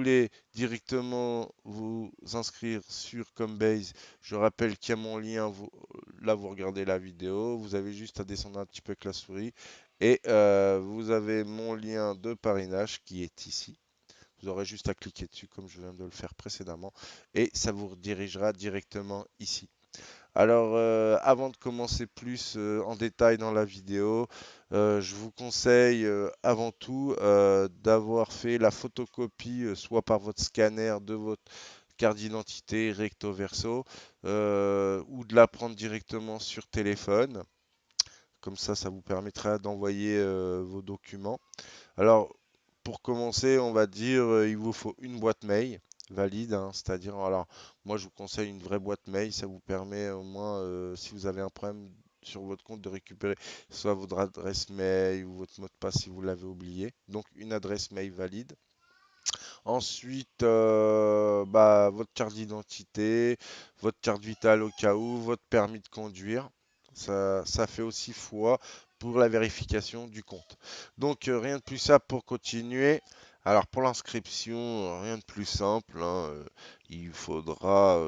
voulez directement vous inscrire sur Combase, je rappelle qu'il y a mon lien. Là, vous regardez la vidéo. Vous avez juste à descendre un petit peu avec la souris. Et vous avez mon lien de parrainage qui est ici. Vous aurez juste à cliquer dessus comme je viens de le faire précédemment. Et ça vous redirigera directement ici. Alors, avant de commencer plus en détail dans la vidéo, je vous conseille avant tout d'avoir fait la photocopie soit par votre scanner de votre carte d'identité recto verso ou de la prendre directement sur téléphone. Comme ça vous permettra d'envoyer vos documents. Alors, pour commencer, on va dire il vous faut une boîte mail valide, hein, c'est-à-dire, alors, moi je vous conseille une vraie boîte mail, ça vous permet au moins, si vous avez un problème sur votre compte, de récupérer soit votre adresse mail ou votre mot de passe si vous l'avez oublié. Donc, une adresse mail valide. Ensuite, votre carte d'identité, votre carte vitale au cas où, votre permis de conduire. Ça fait aussi foi pour la vérification du compte. Donc, rien de plus simple pour continuer. Alors, pour l'inscription, rien de plus simple, hein, il faudra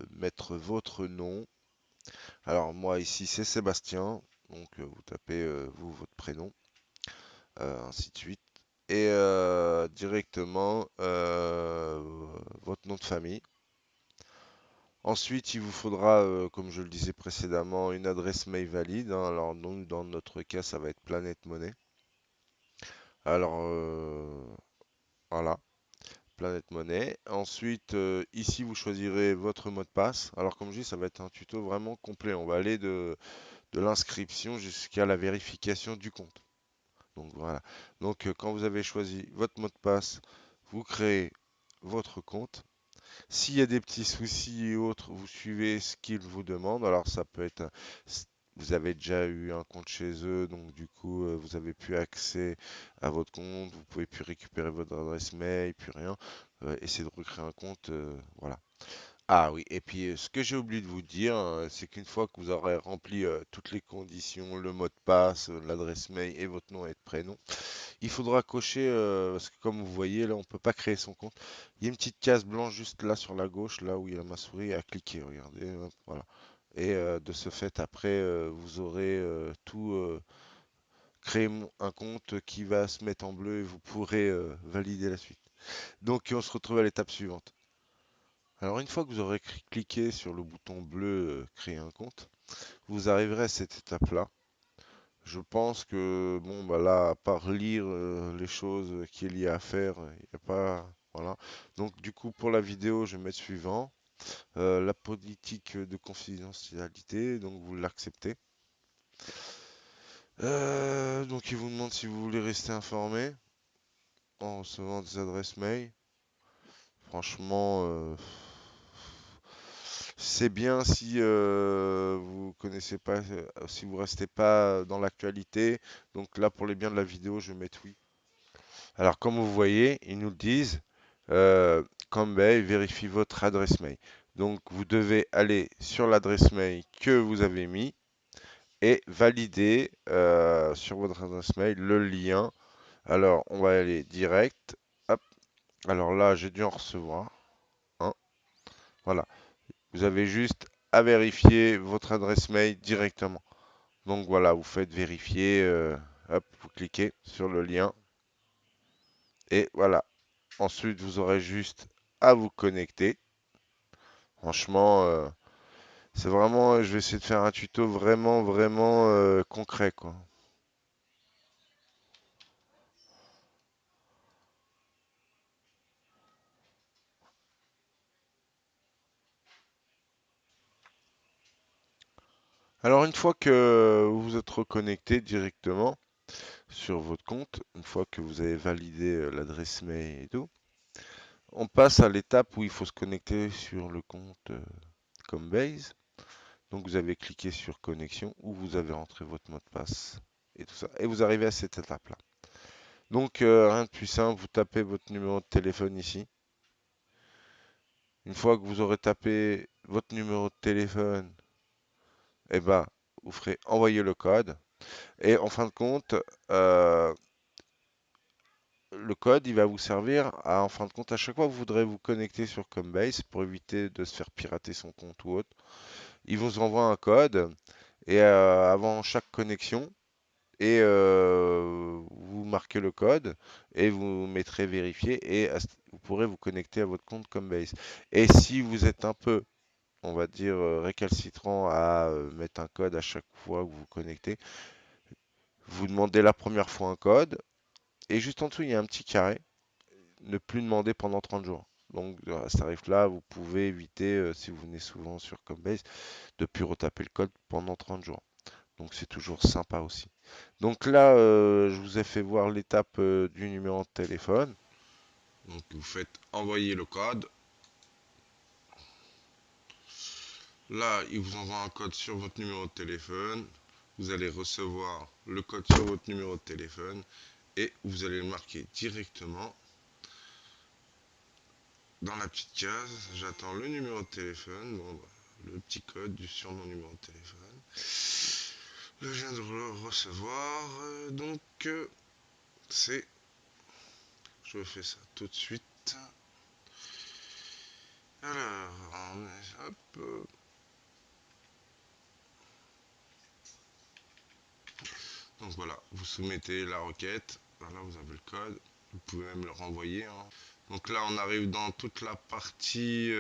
mettre votre nom. Alors, moi, ici, c'est Sébastien. Donc, vous tapez, vous, votre prénom, ainsi de suite. Et directement votre nom de famille. Ensuite, il vous faudra, comme je le disais précédemment, une adresse mail valide, hein. Alors, nous, dans notre cas, ça va être Planète Monnaie. Alors, voilà, Planète Monnaie. Ensuite, ici, vous choisirez votre mot de passe. Alors, comme je dis, ça va être un tuto vraiment complet. On va aller de l'inscription jusqu'à la vérification du compte. Donc, voilà. Donc, quand vous avez choisi votre mot de passe, vous créez votre compte. S'il y a des petits soucis et autres, vous suivez ce qu'ils vous demandent. Alors ça peut être, vous avez déjà eu un compte chez eux, donc du coup vous avez plus accès à votre compte, vous pouvez plus récupérer votre adresse mail, plus rien. Essayez de recréer un compte, voilà. Ah oui, et puis ce que j'ai oublié de vous dire, c'est qu'une fois que vous aurez rempli toutes les conditions, le mot de passe, l'adresse mail et votre nom et prénom, il faudra cocher, parce que comme vous voyez là, on peut pas créer son compte. Il y a une petite case blanche juste là sur la gauche, là où il y a ma souris, à cliquer, regardez, hop, voilà. Et de ce fait, après, vous aurez tout créé un compte qui va se mettre en bleu et vous pourrez valider la suite. Donc on se retrouve à l'étape suivante. Alors une fois que vous aurez cliqué sur le bouton bleu créer un compte, vous arriverez à cette étape-là. Je pense que, bon, bah là, à part lire les choses qu'il y a à faire, il n'y a pas. Voilà. Donc, du coup, pour la vidéo, je vais mettre suivant. La politique de confidentialité, donc vous l'acceptez. Donc, il vous demande si vous voulez rester informé en recevant des adresses mail. Franchement, c'est bien si vous connaissez pas, si vous restez pas dans l'actualité. Donc là, pour les biens de la vidéo, je vais mettre oui. Alors, comme vous voyez, ils nous le disent, Cambay vérifie votre adresse mail. Donc, vous devez aller sur l'adresse mail que vous avez mis et valider sur votre adresse mail le lien. Alors, on va aller direct. Hop. Alors là, j'ai dû en recevoir, hein. Voilà. Vous avez juste à vérifier votre adresse mail directement. Donc voilà, vous faites vérifier. Hop, vous cliquez sur le lien. Et voilà. Ensuite, vous aurez juste à vous connecter. Franchement, c'est vraiment, je vais essayer de faire un tuto vraiment concret, quoi. Alors, une fois que vous vous êtes reconnecté directement sur votre compte, une fois que vous avez validé l'adresse mail et tout, on passe à l'étape où il faut se connecter sur le compte Combase. Donc, vous avez cliqué sur connexion où vous avez rentré votre mot de passe et tout ça. Et vous arrivez à cette étape-là. Donc, rien de plus simple, vous tapez votre numéro de téléphone ici. Une fois que vous aurez tapé votre numéro de téléphone, eh ben, vous ferez envoyer le code. Et en fin de compte, le code, il va vous servir à, en fin de compte, à chaque fois que vous voudrez vous connecter sur Coinbase pour éviter de se faire pirater son compte ou autre. Il vous envoie un code et avant chaque connexion, et vous marquez le code et vous mettrez vérifier et vous pourrez vous connecter à votre compte Coinbase. Et si vous êtes un peu, on va dire, récalcitrant à mettre un code à chaque fois que vous vous connectez, vous demandez la première fois un code et juste en dessous, il y a un petit carré, ne plus demander pendant 30 jours. Donc à ce tarif-là, vous pouvez éviter, si vous venez souvent sur Coinbase, de plus retaper le code pendant 30 jours. Donc c'est toujours sympa aussi. Donc là, je vous ai fait voir l'étape du numéro de téléphone. Donc vous faites envoyer le code. Là, il vous envoie un code sur votre numéro de téléphone. Vous allez recevoir le code sur votre numéro de téléphone et vous allez le marquer directement dans la petite case. J'attends le numéro de téléphone. Bon, bah, le petit code sur mon numéro de téléphone. Je viens de le recevoir. Donc, c'est. Je fais ça tout de suite. Alors, hop. Donc voilà, vous soumettez la requête. Voilà, vous avez le code. Vous pouvez même le renvoyer, hein. Donc là, on arrive dans toute la partie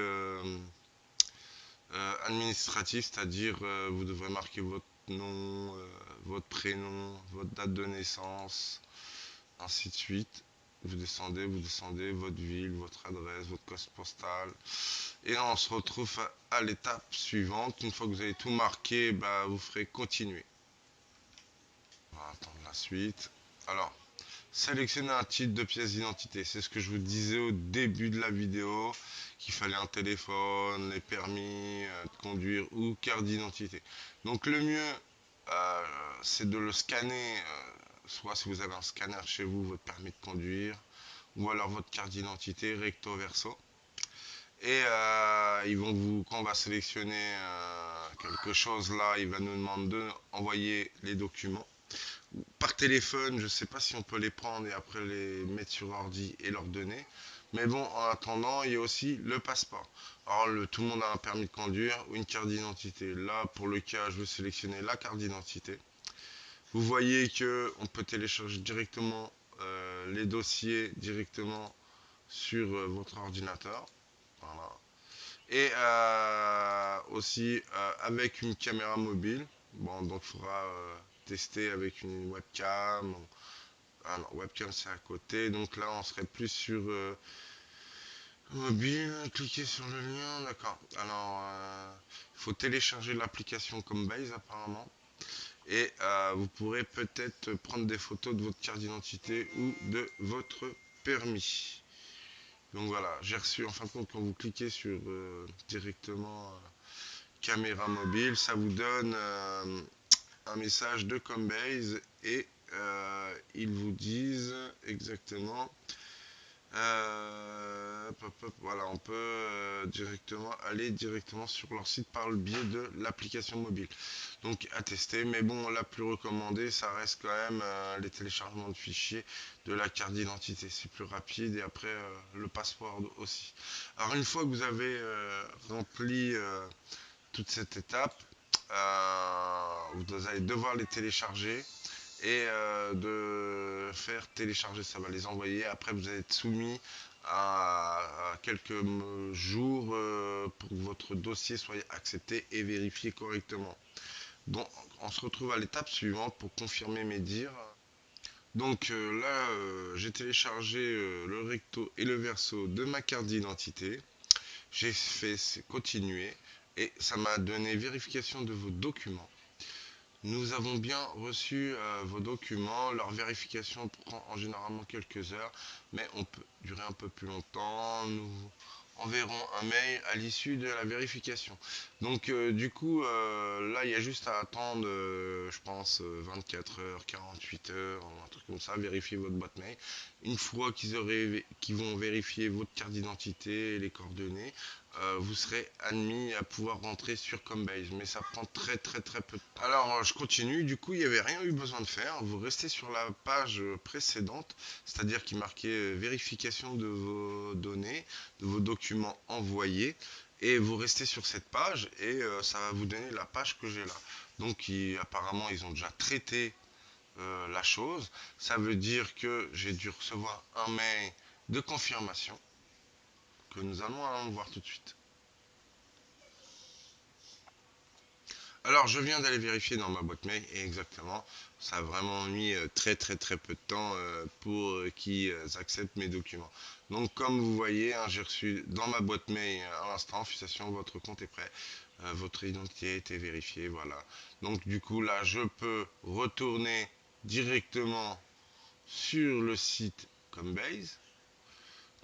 administrative, c'est-à-dire vous devrez marquer votre nom, votre prénom, votre date de naissance, ainsi de suite. Vous descendez votre ville, votre adresse, votre code postal. Et là, on se retrouve à l'étape suivante. Une fois que vous avez tout marqué, bah, vous ferez continuer. On va attendre la suite. Alors, sélectionnez un titre de pièce d'identité. C'est ce que je vous disais au début de la vidéo, qu'il fallait un téléphone, les permis de conduire ou carte d'identité. Donc le mieux, c'est de le scanner, soit si vous avez un scanner chez vous, votre permis de conduire, ou alors votre carte d'identité recto verso. Et quand on va sélectionner quelque chose là, il va nous demander d'envoyer les documents par téléphone. Je ne sais pas si on peut les prendre et après les mettre sur ordi et leur donner. Mais bon, en attendant, il y a aussi le passeport. Alors, tout le monde a un permis de conduire ou une carte d'identité. Là, pour le cas, je vais sélectionner la carte d'identité. Vous voyez que on peut télécharger directement les dossiers directement sur votre ordinateur. Voilà. Et aussi avec une caméra mobile. Bon, donc il faudra tester avec une webcam. Ah non, webcam c'est à côté. Donc là, on serait plus sur mobile. Cliquez sur le lien. D'accord. Alors, il faut télécharger l'application Coinbase apparemment. Et vous pourrez peut-être prendre des photos de votre carte d'identité ou de votre permis. Donc voilà, j'ai reçu en fin de compte quand vous cliquez sur directement caméra mobile, ça vous donne un message de Coinbase et ils vous disent exactement voilà, on peut directement aller directement sur leur site par le biais de l'application mobile. Donc à tester, mais bon, la plus recommandée, ça reste quand même les téléchargements de fichiers de la carte d'identité. C'est plus rapide et après le passeport aussi. Alors une fois que vous avez rempli toute cette étape, vous allez devoir les télécharger et de faire télécharger, ça va les envoyer. Après, vous allez être soumis à quelques jours pour que votre dossier soit accepté et vérifié correctement. Donc, on se retrouve à l'étape suivante pour confirmer mes dires. Donc là, j'ai téléchargé le recto et le verso de ma carte d'identité. J'ai fait continuer et ça m'a donné vérification de vos documents. Nous avons bien reçu vos documents. Leur vérification prend en généralement quelques heures, mais on peut durer un peu plus longtemps. Nous enverrons un mail à l'issue de la vérification. Donc du coup, là, il y a juste à attendre, je pense, 24 heures, 48 heures, un truc comme ça, vérifier votre boîte mail. une fois qu'ils vont vérifier votre carte d'identité et les coordonnées, vous serez admis à pouvoir rentrer sur Combase, mais ça prend très peu de temps. Alors je continue, du coup il n'y avait rien eu besoin de faire, vous restez sur la page précédente, c'est-à-dire qui marquait vérification de vos données, de vos documents envoyés, et vous restez sur cette page et ça va vous donner la page que j'ai là. Donc apparemment ils ont déjà traité la chose, ça veut dire que j'ai dû recevoir un mail de confirmation que nous allons voir tout de suite. Alors, je viens d'aller vérifier dans ma boîte mail et exactement, ça a vraiment mis très peu de temps pour qu'ils acceptent mes documents. Donc, comme vous voyez, hein, j'ai reçu dans ma boîte mail à l'instant, félicitations, votre compte est prêt, votre identité a été vérifiée, voilà. Donc, du coup, là, je peux retourner directement sur le site Combase.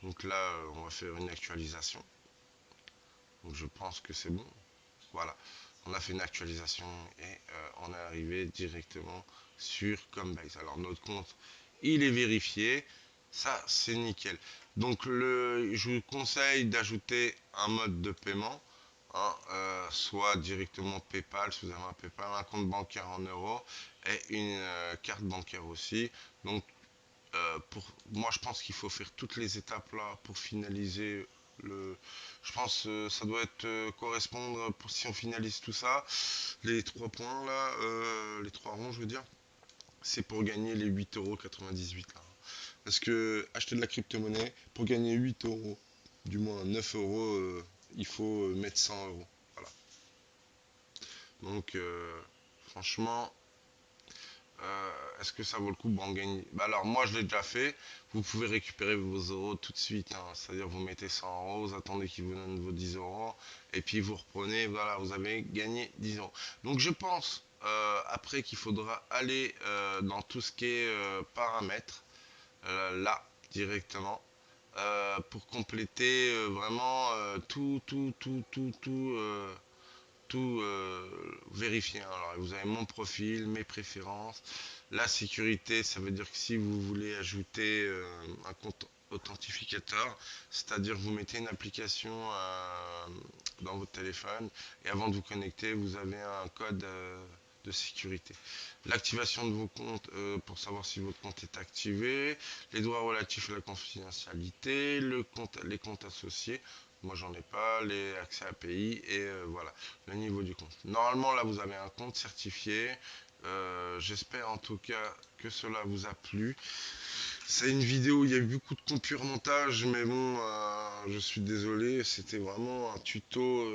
Donc là, on va faire une actualisation. Donc, je pense que c'est bon. Voilà, on a fait une actualisation et on est arrivé directement sur Combase. Alors notre compte, il est vérifié, ça c'est nickel. Donc je vous conseille d'ajouter un mode de paiement, hein, soit directement PayPal, si vous avez un PayPal, un compte bancaire en euros et une carte bancaire aussi. Donc moi je pense qu'il faut faire toutes les étapes là pour finaliser le, je pense ça doit être correspondre pour si on finalise tout ça, les trois points là, les trois ronds je veux dire, c'est pour gagner les 8,98 € là. Parce que acheter de la crypto-monnaie pour gagner 8 euros, du moins 9 euros, il faut mettre 100 €. Voilà. Donc franchement, est-ce que ça vaut le coup en gagner? Bah alors moi je l'ai déjà fait. Vous pouvez récupérer vos euros tout de suite, hein. C'est-à-dire vous mettez 100 €, vous attendez qu'ils vous donnent vos 10 euros et puis vous reprenez. Voilà, vous avez gagné 10 euros. Donc je pense après qu'il faudra aller dans tout ce qui est paramètres là directement pour compléter vraiment tout vérifier. Alors, vous avez mon profil, mes préférences, la sécurité, ça veut dire que si vous voulez ajouter un compte authentificateur, c'est-à-dire vous mettez une application dans votre téléphone et avant de vous connecter, vous avez un code de sécurité. L'activation de vos comptes pour savoir si votre compte est activé, les droits relatifs à la confidentialité, les comptes associés. Moi j'en ai pas, les accès API et voilà le niveau du compte. Normalement là vous avez un compte certifié. J'espère en tout cas que cela vous a plu. C'est une vidéo où il y a eu beaucoup de coupures montage, mais bon, je suis désolé, c'était vraiment un tuto